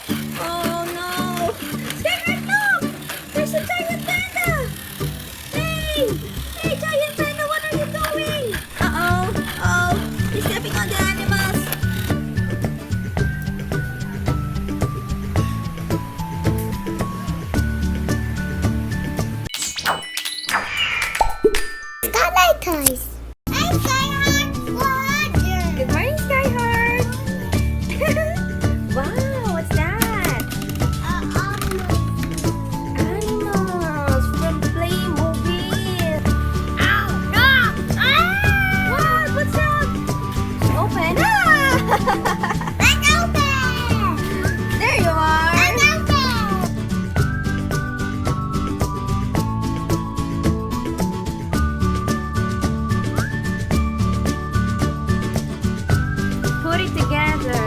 Oh no! Skyheart, look! There's a giant panda! Hey! Hey, giant panda, what are you doing? Uh-oh! Oh! He's stepping on the animals! Skylight toys. Hey, Skyheart! Water! Good morning, Skyheart! Wow, what's that? Animals from Playmobil! Oh, no! Ah! What? What's that? Open! Ah! Let's open! There you are! Let's open! Put it together.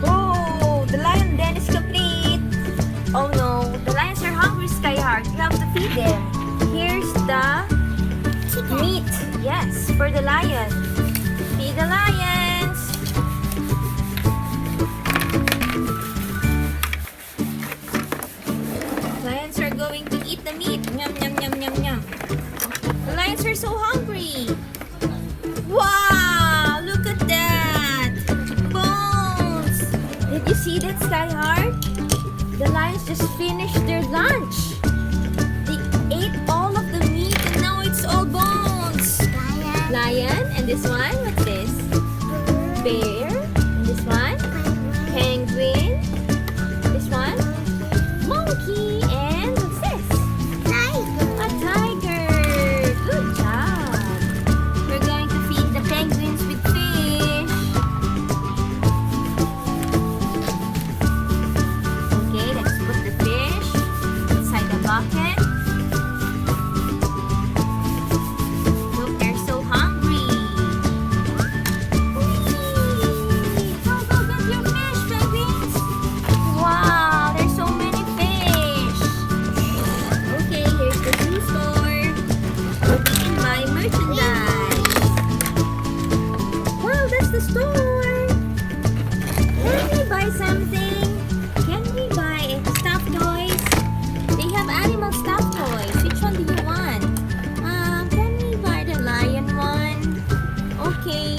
Oh, the lion den is complete. Oh no, the lions are hungry, Skyheart. You have to feed them. Here's the meat. Yes, for the lion. Feed the lions. Lions are going to eat the meat. Yum, yum, yum, yum, yum. The lions are so hungry. Wow, look at that. Bones. Did you see that, Skyheart? The lions just finished their lunch. They ate all of the meat and now it's all bones. Lion, and this one, what's this? Bear, and this one? Penguin. This one? Monkey, and what's this? A tiger. Good job. We're going to feed the penguins with fish. Okay, let's put the fish inside the bucket. Look, they're so hungry. Whee! Go, go get your fish, penguins. Wow, there's so many fish. Okay, here's the zoo store. You can buy merchandise. Wow, that's the store. Can we buy something? Can we buy stuffed toys? They have animal stuffed toys. Which one do you want? Can we buy the lion one? Okay.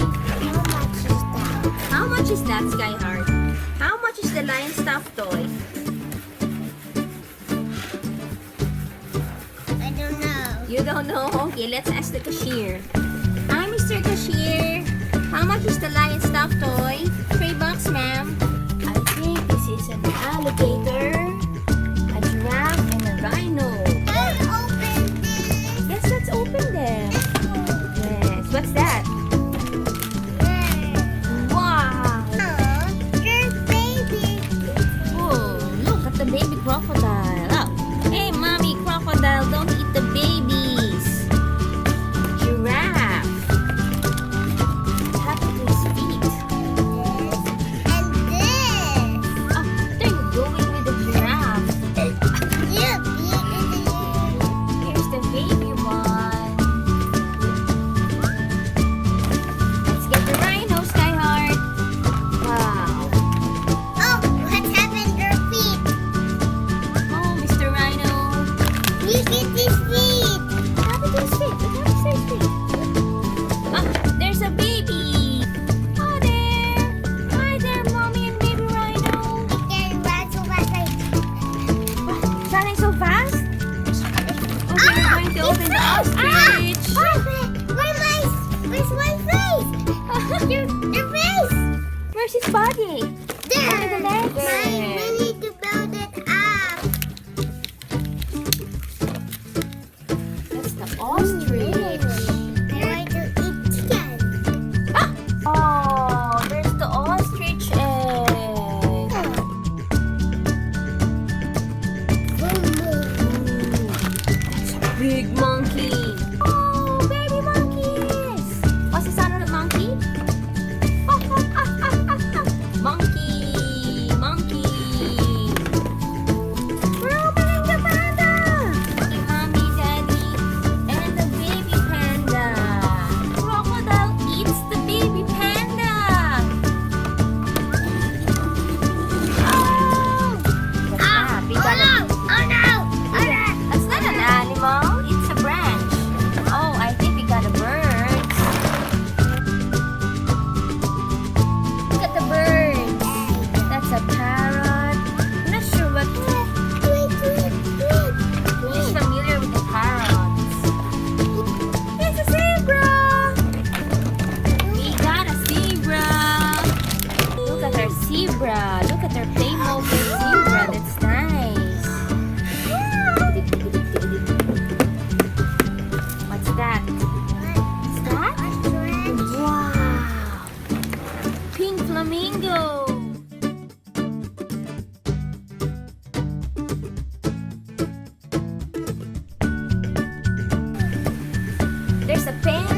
How much is that, Skyheart? How much is the lion stuffed toy? I don't know. You don't know? Okay, let's ask the cashier. Hi, Mr. Cashier. How much is the lion stuffed toy? $3, ma'am. I think this is an alligator, a giraffe, and a rhino. Let's open this. Yes, let's open them. Yes, what's that? Wow! There's baby. Oh, look at the baby crocodile. Oh, hey, mommy crocodile, don't eat the babies. Giraffe. What happened to his feet? And this. Oh, they're going with the giraffe. Look. Here's the baby one. Let's get the rhino, Skyheart. Wow. Oh, what happened to their feet? Oh, Mr. Rhino. Look at these feet. What happened to his feet? What happened to his feet? Ah, there's a baby. Oh, there. Hi there, mommy and baby rhino. They run so fast like. Running so fast? Okay, we're going to open the ostrich. Where's my face? Your face. Where's his body? There. Only the legs. We need to build it up. That's the ostrich. I like to eat chicken. Oh, there's the ostrich egg. That's a big monkey. Oh, baby monkeys. What's the sound of the monkey? Monkey, monkey. We're opening the panda. There's a pen.